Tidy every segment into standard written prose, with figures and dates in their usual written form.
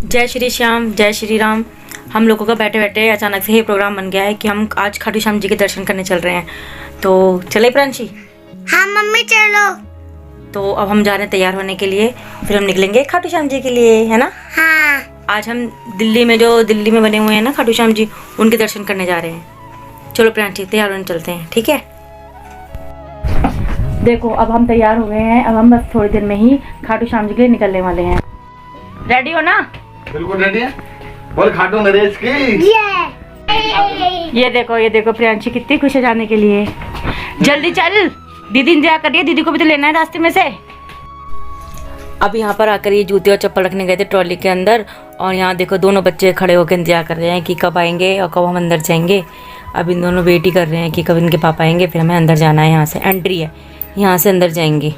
जय श्री श्याम, जय श्री राम। हम लोगों का बैठे बैठे अचानक से ये प्रोग्राम बन गया है कि हम आज खाटू श्याम जी के दर्शन करने चल रहे हैं। तो चले प्रांशी? हाँ मम्मी चलो। तो अब हम जा रहे हैं तैयार होने के लिए, फिर हम निकलेंगे खाटू श्याम जी के लिए, है ना? हाँ। आज हम दिल्ली में बने हुए हैं ना खाटू श्याम जी, उनके दर्शन करने जा रहे हैं। चलो प्रांशी तैयार होने चलते हैं, ठीक है? देखो अब हम तैयार हो गए हैं, अब हम बस थोड़ी देर में ही खाटू श्याम जी के लिए निकलने वाले हैं। रेडी हो ना? बिल्कुल रेडी है। बोल खाटू नरेश की। ये देखो प्रियांशी कितनी खुश है जाने के लिए। जल्दी चल, दीदी इंतजार कर रही है, दीदी को भी तो लेना है रास्ते में से। अब यहाँ पर आकर ये जूते और चप्पल रखने गए थे ट्रॉली के अंदर, और यहाँ देखो दोनों बच्चे खड़े होकर इंतजार कर रहे हैं कि कब आएंगे और कब हम अंदर जाएंगे। अब इन दोनों वेट ही कर रहे हैं कि कब इनके पापा आएंगे, फिर हमें अंदर जाना है। यहाँ से एंट्री है, यहाँ से अंदर जाएंगे।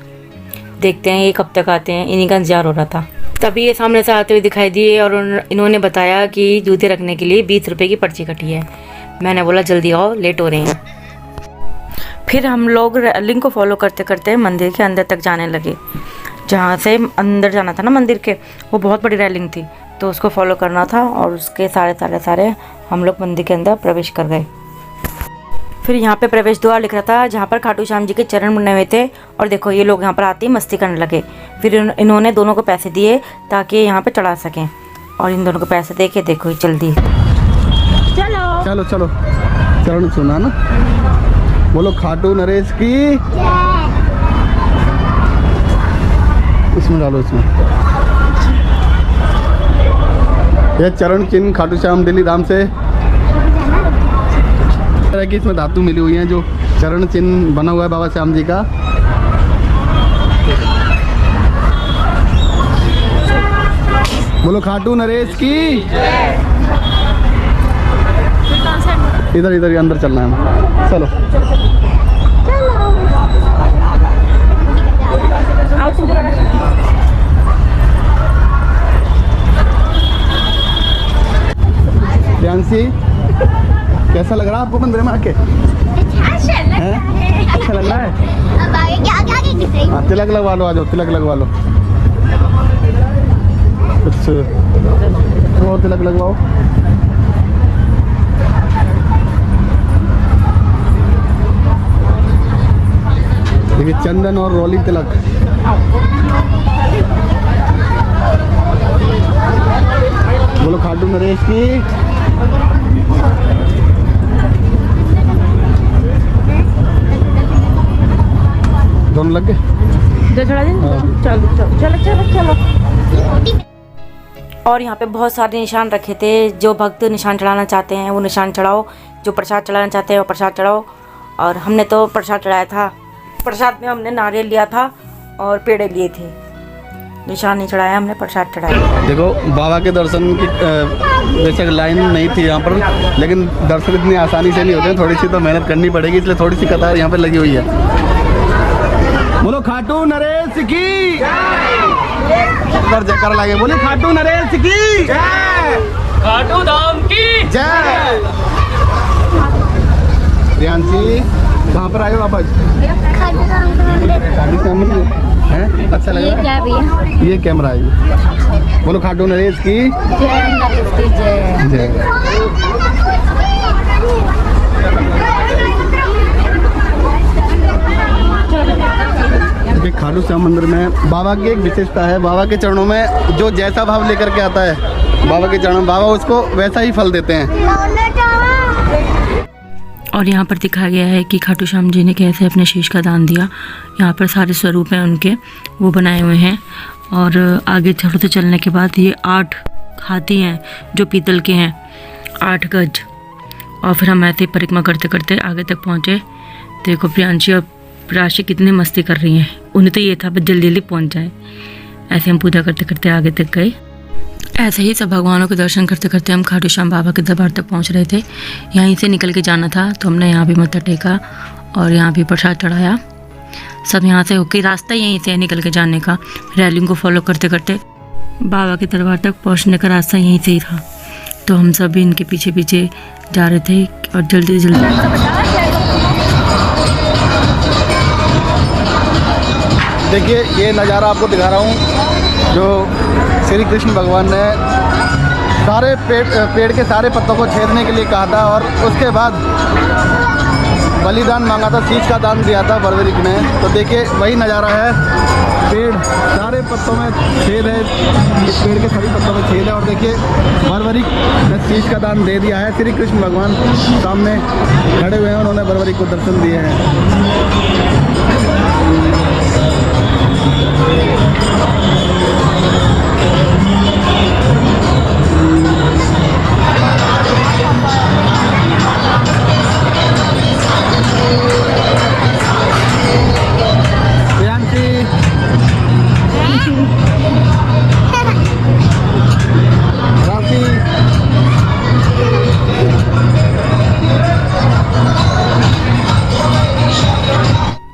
देखते हैं ये कब तक आते हैं, इन्हीं का इंतजार हो रहा था। तभी ये सामने से आते हुए दिखाई दिए और इन्होंने बताया कि जूते रखने के लिए 20 रुपये की पर्ची कटी है। मैंने बोला जल्दी आओ, लेट हो रहे हैं। फिर हम लोग लिंक को फॉलो करते करते मंदिर के अंदर तक जाने लगे। जहाँ से अंदर जाना था ना मंदिर के, वो बहुत बड़ी रेलिंग थी, तो उसको फॉलो करना था और उसके सारे हम लोग मंदिर के अंदर प्रवेश कर गए। फिर यहाँ पे प्रवेश द्वार लिख रहा था जहाँ पर खाटू श्याम जी के चरण बने हुए थे, और देखो ये लोग यहाँ पर आते ही मस्ती करने लगे। फिर इन्होंने दोनों को पैसे दिए ताकि यहाँ पे चढ़ा सकें, और इन दोनों को पैसे दे के देखो जल्दी चलो चलो चलो चरण सुना ना। बोलो खाटू नरेश की। इसमें डालो, इसमें ये चरण चिन्ह खाटू श्याम दिल्ली धाम से तरह की इसमें धातु मिली हुई है, जो चरण चिन्ह बना हुआ है बाबा श्याम जी का। बोलो खाटू नरेश की। इधर अंदर चलना है, चलो। प्रियांशी कैसा लग रहा है आपको मंदिर में आके? अच्छा लग रहा है। अब आगे किसे? हाँ, तिलक लगवा लो, आ जाओ तिलक लगवा लो। अच्छा वो तिलक लगवाओ। देखिए चंदन और रोलिंग तिलक। बोलो खाटू नरेश की। दोनों लग गए। चलो। और यहाँ पे बहुत सारे निशान रखे थे। जो भक्त निशान चढ़ाना चाहते हैं वो निशान चढ़ाओ, जो प्रसाद चढ़ाना चाहते हैं वो प्रसाद चढ़ाओ। और हमने तो प्रसाद चढ़ाया था। प्रसाद में हमने नारियल लिया था और पेड़े लिए थे। निशान नहीं चढ़ाया, हमने प्रसाद चढ़ाया। देखो बाबा के दर्शन की बेशक लाइन नहीं थी यहाँ पर, लेकिन दर्शन इतनी आसानी से नहीं होते हैं, थोड़ी सी तो मेहनत करनी पड़ेगी, इसलिए थोड़ी सी कतार यहाँ पर लगी हुई है। बोलो खाटू नरेश की। जयकार लगे, बोले खाटू नरेश की। खाटू धाम की जय। प्रियांशी कहाँ पर आए हो आप आज? खाटू श्याम जी हैं? अच्छा लग रहा है। ये कैमरा है। बोलो खाटू नरेश की जय। खाटू श्याम मंदिर में बाबा की एक विशेषता है। बाबा के चरणों में जो जैसा भाव लेकर के आता है बाबा के चरणों, बाबा उसको वैसा ही फल देते हैं। और यहाँ पर दिखाया गया है कि खाटू श्याम जी ने कैसे अपने शीश का दान दिया। यहाँ पर सारे स्वरूप हैं उनके, वो बनाए हुए हैं। और आगे थोड़े चलने के बाद ये 8 हाथी हैं जो पीतल के हैं, 8 गज। और फिर हम ऐसे परिक्रमा करते करते आगे तक पहुँचे। देखो प्रियांशी और राशि कितनी मस्ती कर रही हैं। उन्हें तो ये था बस जल्दी जल्दी पहुँच जाए। ऐसे हम पूजा करते करते आगे तक गए। ऐसे ही सब भगवानों के दर्शन करते करते हम खाटू श्याम बाबा के दरबार तक पहुंच रहे थे। यहीं से निकल के जाना था, तो हमने यहाँ भी मत्था टेका और यहाँ भी प्रसाद चढ़ाया। सब यहाँ से होके रास्ता यहीं से निकल के जाने का, रैलिंग को फॉलो करते करते बाबा के दरबार तक पहुँचने का रास्ता यहीं से ही था। तो हम सब भी इनके पीछे पीछे जा रहे थे और जल्दी देखिए ये नज़ारा आपको दिखा रहा हूँ, जो श्री कृष्ण भगवान ने सारे पेड़ के सारे पत्तों को छेदने के लिए कहा था और उसके बाद बलिदान मांगा था, शीश का दान दिया था बर्बरीक ने। तो देखिए वही नज़ारा है, पेड़ सारे पत्तों में छेद है, इस पेड़ के सभी पत्तों में छेद है और देखिए बर्बरीक ने शीश का दान दे दिया है। श्री कृष्ण भगवान सामने खड़े हुए हैं, उन्होंने बर्बरीक को दर्शन दिए हैं।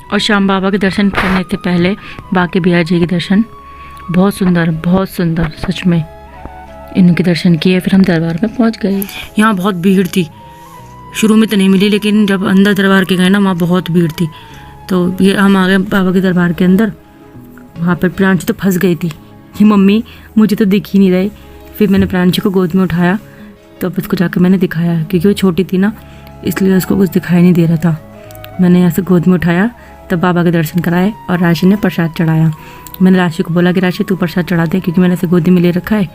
और श्याम बाबा के दर्शन करने से पहले बांके बिहारी जी के दर्शन बहुत सुंदर सच में इनके दर्शन किए। फिर हम दरबार में पहुंच गए। यहाँ बहुत भीड़ थी, शुरू में तो नहीं मिली, लेकिन जब अंदर दरबार के गए ना वहाँ बहुत भीड़ थी। तो ये हम आ गए बाबा के दरबार के अंदर। वहाँ पर प्रांची तो फंस गई थी कि मम्मी मुझे तो दिख ही नहीं रहे। फिर मैंने प्रांची को गोद में उठाया, तो अब उसको जाकर मैंने दिखाया, क्योंकि वो छोटी थी ना इसलिए उसको कुछ दिखाई नहीं दे रहा था। मैंने यहाँ से गोद में उठाया, तब बाबा के दर्शन कराए और राशि ने प्रसाद चढ़ाया। मैंने राशि को बोला कि राशि तू प्रसाद चढ़ा दे, क्योंकि मैंने इसे गोदी में ले रखा है।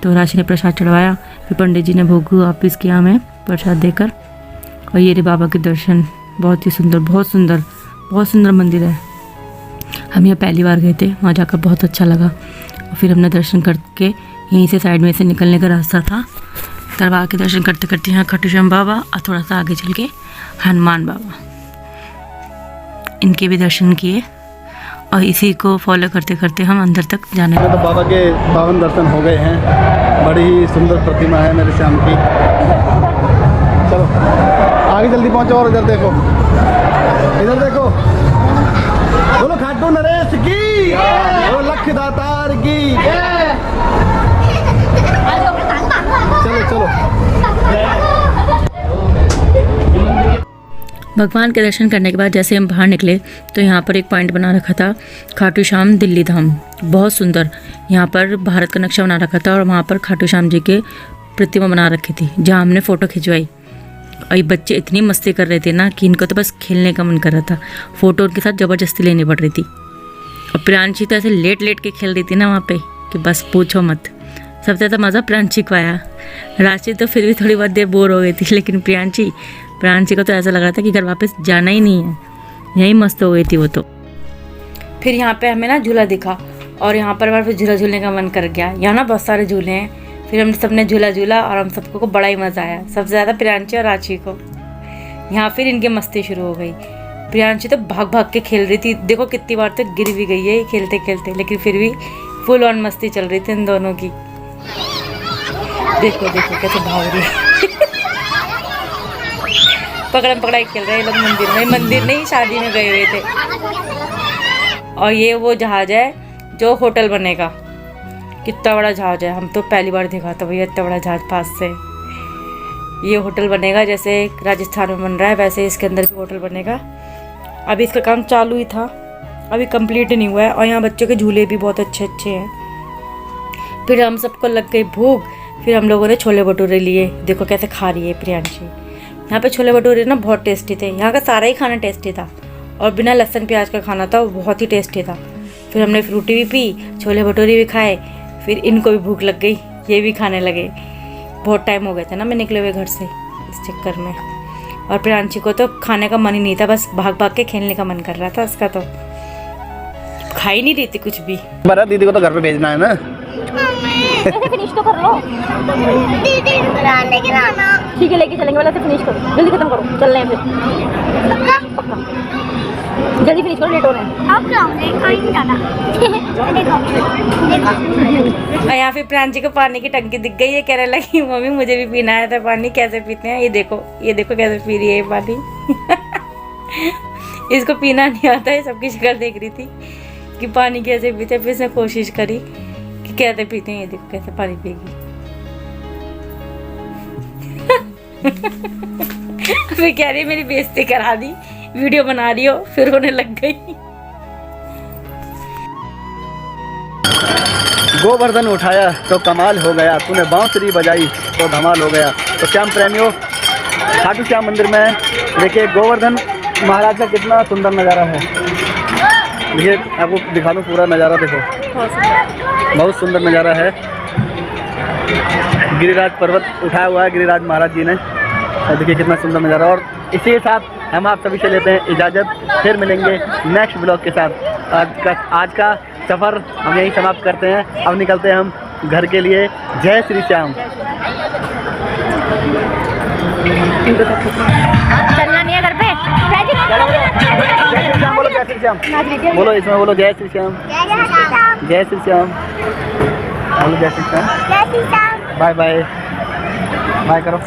तो राशि ने प्रसाद चढ़वाया। फिर पंडित जी ने भोग वापिस किया हमें प्रसाद देकर। और ये रे बाबा के दर्शन, बहुत ही सुंदर, बहुत सुंदर मंदिर है। हम यहाँ पहली बार गए थे, वहाँ जाकर बहुत अच्छा लगा। और फिर हमने दर्शन करके यहीं से साइड में से निकलने का रास्ता था। दरबार के दर्शन करते करते यहाँ खाटू श्याम बाबा और थोड़ा सा आगे चल के हनुमान बाबा, इनके भी दर्शन किए। और इसी को फॉलो करते करते हम अंदर तक जाने तो बाबा के पावन दर्शन हो गए हैं। बड़ी ही सुंदर प्रतिमा है मेरे श्याम की। चलो आगे जल्दी पहुंचो और इधर देखो, बोलो खाटू नरेश की, बोलो लख दातार की। चलो भगवान के दर्शन करने के बाद जैसे हम बाहर निकले तो यहाँ पर एक पॉइंट बना रखा था, खाटू श्याम दिल्ली धाम। बहुत सुंदर, यहाँ पर भारत का नक्शा बना रखा था और वहाँ पर खाटू श्याम जी के प्रतिमा बना रखी थी, जहाँ हमने फ़ोटो खिंचवाई। और ये बच्चे इतनी मस्ती कर रहे थे ना कि इनको तो बस खेलने का मन कर रहा था, फ़ोटो उनके साथ ज़बरदस्ती लेनी पड़ रही थी। और प्रियांशी तो ऐसे लेट के खेल रही थी ना वहाँ पे कि बस पूछो मत। सबसे ज़्यादा मज़ा प्रियांशी को आया। राशि तो फिर भी थोड़ी बहुत देर बोर हो गई थी, लेकिन प्रियांशी को तो ऐसा लग रहा था कि घर वापस जाना ही नहीं है, यहीं मस्त हो गई थी वो तो। फिर यहाँ पे हमें ना झूला दिखा और यहाँ पर हमारे झूला झूलने का मन कर गया। यहाँ ना बहुत सारे झूले हैं। फिर हम सबने झूला झूला और हम सबको को बड़ा ही मज़ा आया, सबसे ज़्यादा प्रियांशी और राशि को। यहाँ फिर इनकी मस्ती शुरू हो गई। प्रियांशी तो भाग के खेल रही थी, देखो कितनी बार तो गिर भी गई है खेलते खेलते, लेकिन फिर भी फुल ऑन मस्ती चल रही थी इन दोनों की। देखो कैसे भाग रही है। पकड़म पकड़ाई खेल रहे हैं लोग मंदिर नहीं शादी में गए हुए थे। और ये वो जहाज है जो होटल बनेगा, कितना बड़ा जहाज है, हम तो पहली बार देखा था भैया इतना बड़ा जहाज पास से। ये होटल बनेगा जैसे राजस्थान में बन रहा है वैसे इसके अंदर भी होटल बनेगा। अभी इसका काम चालू ही था, अभी कंप्लीट नहीं हुआ है। और यहाँ बच्चों के झूले भी बहुत अच्छे हैं। फिर हम सबको लग गई भूख, फिर हम लोगों ने छोले भटूरे लिए। देखो कैसे खा रही है प्रियांशी। यहाँ पे छोले भटूरे ना बहुत टेस्टी थे, यहाँ का सारा ही खाना टेस्टी था और बिना लहसुन प्याज का खाना था, वो बहुत ही टेस्टी था। फिर हमने फ्रूटी भी पी, छोले भटूरे भी खाए, फिर इनको भी भूख लग गई, ये भी खाने लगे। बहुत टाइम हो गया था ना मैं निकले हुए घर से इस चक्कर में। और प्रियांशी को तो खाने का मन ही नहीं था, बस भाग के खेलने का मन कर रहा था उसका, तो खा ही नहीं रही थी कुछ भी। बड़ा दीदी को तो घर पे भेजना है ना। फिनिश तो कर लो दीदी लेके आना। ठीक है, लेके चलेंगे, वाला से फिनिश करो, जल्दी खत्म करो, चल रहे हैं फिर पक्का जल्दी फिनिश करो, लेट हो रहे हैं। अब लाऊंगे, कहीं नहीं जाना। देखो यहाँ फिर प्रियांशी को पानी की टंकी दिख गई है, कहने लगी मम्मी मुझे भी पीना है था पानी। कैसे पीते हैं ये देखो कैसे पी रही है ये पानी। इसको पीना नहीं आता है, सबकी शक्ल देख रही थी कि पानी कैसे पीते। फिर इसने कोशिश करी कि कैसे पीते हैं, ये देखो कैसे पानी पिएगी। फिर कह रही मेरी बेइज्जती करा दी, वीडियो बना रही हो, फिर होने लग गई। गोवर्धन उठाया तो कमाल हो गया, तूने बांसुरी बजाई तो धमाल हो गया। तो श्याम प्रेमियों, खाटू श्याम मंदिर में देखिए गोवर्धन महाराज का कितना सुंदर नज़ारा है। देखिए आपको दिखा दूँ पूरा नज़ारा, देखो बहुत सुंदर नज़ारा है। गिरिराज पर्वत उठाया हुआ है गिरिराज महाराज जी ने, और देखिए कितना सुंदर नज़ारा। और इसी के साथ हम आप सभी से लेते हैं इजाज़त, फिर मिलेंगे नेक्स्ट ब्लॉग के साथ। आज का सफ़र हम यहीं समाप्त करते हैं, अब निकलते हैं हम घर के लिए। जय श्री श्याम। चलना नहीं है घर पे। जय श्री श्याम बोलो, जय श्री श्याम बोलो, इसमें बोलो जय श्री श्याम, जय श्री श्याम बोलो, जय Shri Shyam, bye bye, bye करो।